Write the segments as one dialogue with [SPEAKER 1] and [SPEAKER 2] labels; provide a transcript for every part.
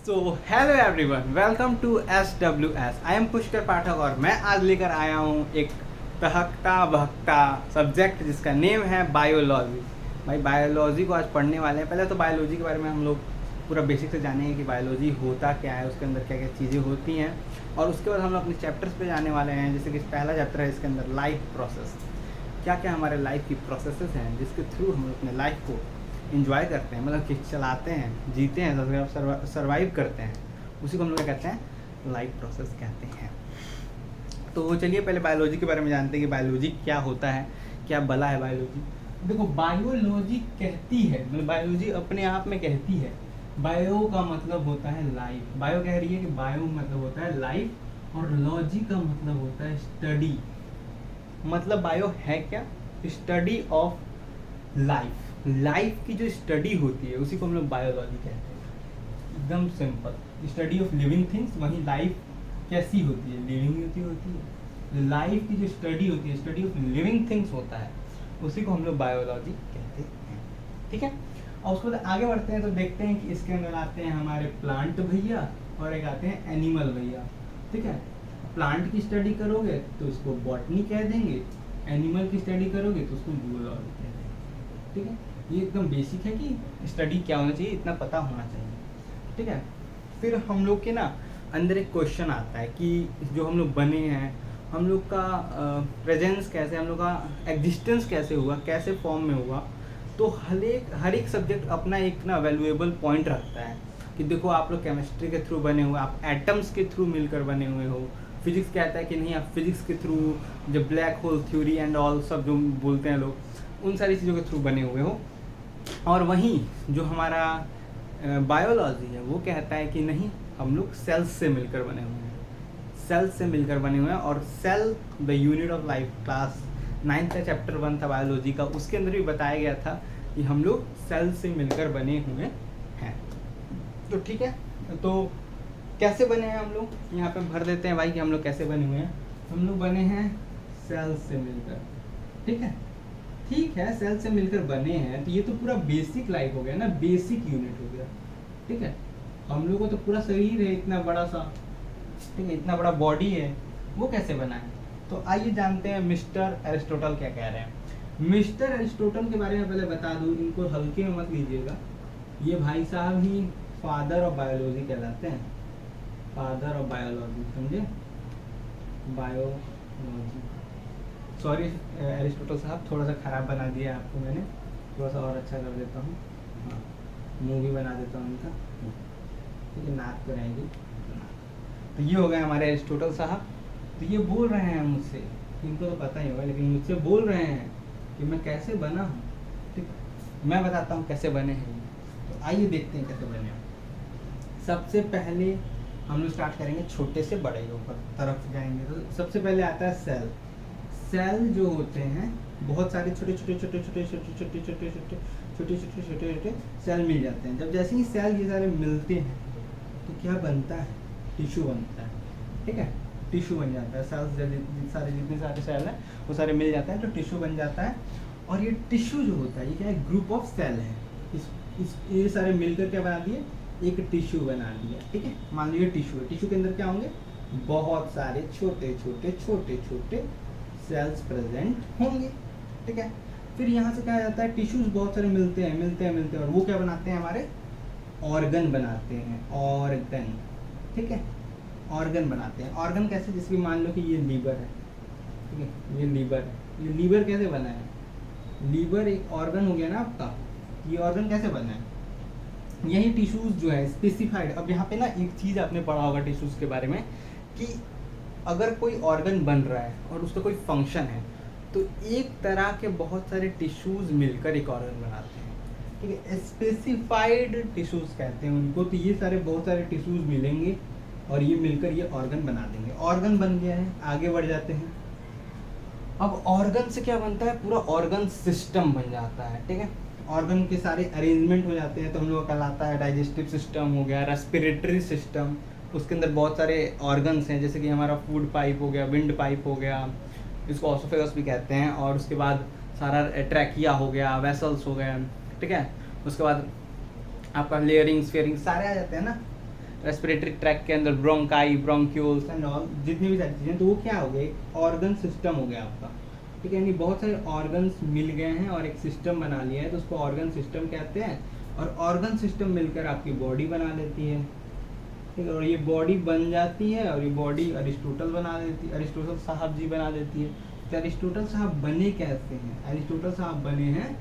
[SPEAKER 1] So hello everyone, welcome to SWS। I am Pushkar Pathak और मैं आज लेकर आया हूँ एक तहकता भहकता सब्जेक्ट जिसका नेम है बायोलॉजी। भाई बायोलॉजी को आज पढ़ने वाले हैं। पहले तो बायोलॉजी के बारे में हम लोग पूरा बेसिक से जानेंगे कि बायोलॉजी होता क्या है, उसके अंदर क्या क्या चीज़ें होती हैं, और उसके बाद हम लोग अपने चैप्टर्स पे जाने वाले हैं। जैसे कि पहला चैप्टर है, इसके अंदर लाइफ प्रोसेस। क्या क्या हमारे लाइफ की प्रोसेसेस हैं जिसके थ्रू हम अपने लाइफ को इंजॉय करते हैं, मतलब कि चलाते हैं, जीते हैं, सर्वाइव करते हैं। उसी को हम लोग क्या कहते हैं, लाइफ प्रोसेस कहते हैं। तो चलिए पहले बायोलॉजी के बारे में जानते हैं कि बायोलॉजी क्या होता है, क्या भला है बायोलॉजी। देखो बायोलॉजी कहती है, मतलब बायोलॉजी अपने आप में कहती है, बायो का मतलब होता है लाइफ। बायो कह रही है कि बायो मतलब होता है लाइफ, और लॉजी का मतलब होता है स्टडी। मतलब बायो है क्या, स्टडी ऑफ लाइफ। लाइफ की जो स्टडी होती है उसी को हम लोग बायोलॉजी कहते हैं। एकदम simple, study of living things. वहीं लाइफ कैसी होती है, लिविंग होती है। लाइफ की जो स्टडी होती है, स्टडी ऑफ लिविंग थिंग्स होता है, उसी को हम लोग बायोलॉजी कहते हैं। ठीक है, और उसके बाद आगे बढ़ते हैं तो देखते हैं कि इसके अंदर आते हैं हमारे प्लांट भैया और एक आते हैं एनिमल भैया। ठीक है, प्लांट की स्टडी करोगे तो उसको बॉटनी कह देंगे, एनिमल की स्टडी करोगे तो उसको जूलॉजी कह देंगे। ठीक है, ये एकदम बेसिक है कि स्टडी क्या होना चाहिए, इतना पता होना चाहिए। ठीक है, फिर हम लोग के ना अंदर एक क्वेश्चन आता है कि जो हम लोग बने हैं, हम लोग का प्रेजेंस कैसे, हम लोग का एग्जिस्टेंस कैसे हुआ, कैसे फॉर्म में हुआ। तो हर एक सब्जेक्ट अपना एक ना वैल्यूएबल पॉइंट रखता है कि देखो आप लोग केमिस्ट्री के थ्रू बने हुए, आप एटम्स के थ्रू मिलकर बने हुए हो। फिजिक्स कहता है कि नहीं, आप फिजिक्स के थ्रू, जो black hole theory and all सब जो बोलते हैं लोग, उन सारी चीज़ों के थ्रू बने हुए हो। और वहीं जो हमारा बायोलॉजी है वो कहता है कि नहीं, हम लोग सेल्स से मिलकर बने हुए हैं, सेल्स से मिलकर बने हुए हैं। और cell the unit of life, class 9th का चैप्टर 1 था बायोलॉजी का, उसके अंदर भी बताया गया था कि हम लोग सेल से मिलकर बने हुए हैं। तो ठीक है, तो कैसे बने हैं हम लोग, यहाँ पे भर देते हैं भाई कि हम लोग कैसे बने हुए हैं। हम लोग बने हैं सेल से मिलकर। ठीक है, ठीक है, सेल से मिलकर बने हैं, तो ये तो पूरा बेसिक लाइफ हो गया ना, बेसिक यूनिट हो गया। ठीक है, हम लोग को तो पूरा शरीर है इतना बड़ा सा, ठीक है, इतना बड़ा बॉडी है, वो कैसे बना है। तो आइए जानते हैं मिस्टर एरिस्टोटल क्या कह रहे हैं। मिस्टर एरिस्टोटल के बारे में पहले बता दूं, इनको हल्के में मत लीजिएगा, ये भाई साहब ही फादर ऑफ बायोलॉजी कहलाते हैं, फादर ऑफ बायोलॉजी, समझे, बायोलॉजी। सॉरी एरिस्टोटल साहब, थोड़ा सा ख़राब बना दिया आपको मैंने, थोड़ा सा और अच्छा कर देता हूँ। हाँ, मुंह भी बना देता हूँ इनका, ठीक है, नाक तो रहेगी। तो ये हो गए हमारे एरिस्टोटल साहब। तो ये बोल रहे हैं मुझसे, इनको तो पता ही होगा, लेकिन मुझसे बोल रहे हैं कि मैं कैसे बना हूँ। ठीक है, मैं बताता हूँ कैसे बने हैं। तो आइए देखते हैं कैसे बने हैं। सबसे पहले हम लोग स्टार्ट करेंगे छोटे से बड़े ऊपर तरफ जाएंगे। तो सबसे पहले आता है सेल। सेल जो होते हैं, बहुत सारे छोटे छोटे छोटे छोटे छोटे छोटे छोटे छोटे छोटे छोटे छोटे छोटे सेल मिल जाते हैं। जब जैसे ही सेल ये सारे मिलते हैं तो क्या बनता है, टिश्यू बनता है। ठीक है, टिश्यू बन जाता है। सेल्स सारे जितने सारे सेल हैं वो सारे मिल जाते हैं तो टिश्यू बन जाता है। और ये टिश्यू जो होता है, ये क्या है, ग्रुप ऑफ सेल है। ये सारे मिलकर क्या बना दिए, एक टिश्यू बना दिया। ठीक है, मान लीजिए टिश्यू है, टिश्यू के अंदर क्या होंगे, बहुत सारे छोटे छोटे छोटे छोटे सेल्स प्रेजेंट होंगे। ठीक है, फिर यहाँ से क्या जाता है, टिश्यूज बहुत सारे मिलते हैं मिलते हैं मिलते हैं, और वो क्या बनाते हैं, हमारे ऑर्गन बनाते हैं, ऑर्गन। ठीक है, ऑर्गन बनाते हैं। ऑर्गन कैसे, जैसे कि मान लो कि ये लीवर है, ठीक है, ये लीवर है। ये लीवर कैसे बना है, लीवर एक ऑर्गन हो गया ना आपका। ये ऑर्गन कैसे बना है, यही टिश्यूज जो है स्पेसिफाइड। अब यहाँ पे ना एक चीज़ आपने पढ़ा होगा टिश्यूज के बारे में कि अगर कोई ऑर्गन बन रहा है और उसका कोई फंक्शन है, तो एक तरह के बहुत सारे टिश्यूज मिलकर एक ऑर्गन बनाते हैं। ठीक है, स्पेसिफाइड टिश्यूज कहते हैं उनको। तो ये सारे बहुत सारे टिश्यूज मिलेंगे और ये मिलकर ये ऑर्गन बना देंगे। ऑर्गन बन गया है, आगे बढ़ जाते हैं। अब ऑर्गन से क्या बनता है, पूरा ऑर्गन सिस्टम बन जाता है। ठीक है, ऑर्गन के सारे अरेंजमेंट हो जाते हैं, तो हम लोग का कहलाता है डाइजेस्टिव सिस्टम हो गया, रेस्पिरेटरी सिस्टम। उसके अंदर बहुत सारे ऑर्गन्स हैं, जैसे कि हमारा फूड पाइप हो गया, विंड पाइप हो गया, इसको ऑसोफेगस भी कहते हैं। और उसके बाद सारा ट्रैकिया हो गया, वेसल्स हो गए। ठीक है, उसके बाद आपका लेयरिंग स्फेयरिंग सारे आ जाते हैं ना। रेस्पिरेटरी ट्रैक के अंदर ब्रोंकाई, ब्रोंक्यूल्स एंड ऑल, जितनी भी सारी चीज़ें, तो वो क्या हो गया, एक ऑर्गन सिस्टम हो गया आपका, ठीक है। यानी बहुत सारे ऑर्गन्स मिल गए हैं और एक सिस्टम बना लिया है, तो उसको ऑर्गन सिस्टम कहते हैं। और ऑर्गन सिस्टम मिलकर आपकी बॉडी बना लेती है, ठीक है। और ये बॉडी बन जाती है, और ये बॉडी अरिस्टोटल बना देती है, अरिस्टोटल साहब जी बना देती है। तो अरिस्टोटल साहब बने कैसे हैं? अरिस्टोटल साहब बने हैं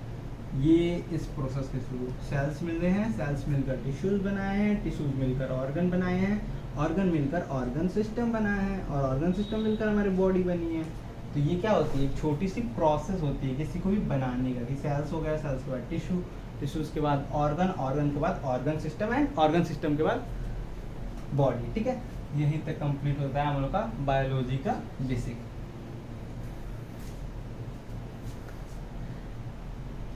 [SPEAKER 1] ये इस प्रोसेस के थ्रू, सेल्स मिल रहे हैं, सेल्स मिलकर टिश्यूज बनाए हैं, टिश्यूज मिलकर ऑर्गन बनाए हैं, ऑर्गन मिलकर ऑर्गन सिस्टम बनाया है, और ऑर्गन सिस्टम मिलकर हमारी बॉडी बनी है। तो ये क्या होती है, एक छोटी सी प्रोसेस होती है किसी को भी बनाने का, कि सेल्स हो गया, सेल्स के बाद टिश्यू, टिश्यूज के बाद ऑर्गन, ऑर्गन के बाद organ system and organ system के बाद बॉडी, ठीक है। यहीं तक कंप्लीट होता है हम लोग का बायोलॉजी का बेसिक।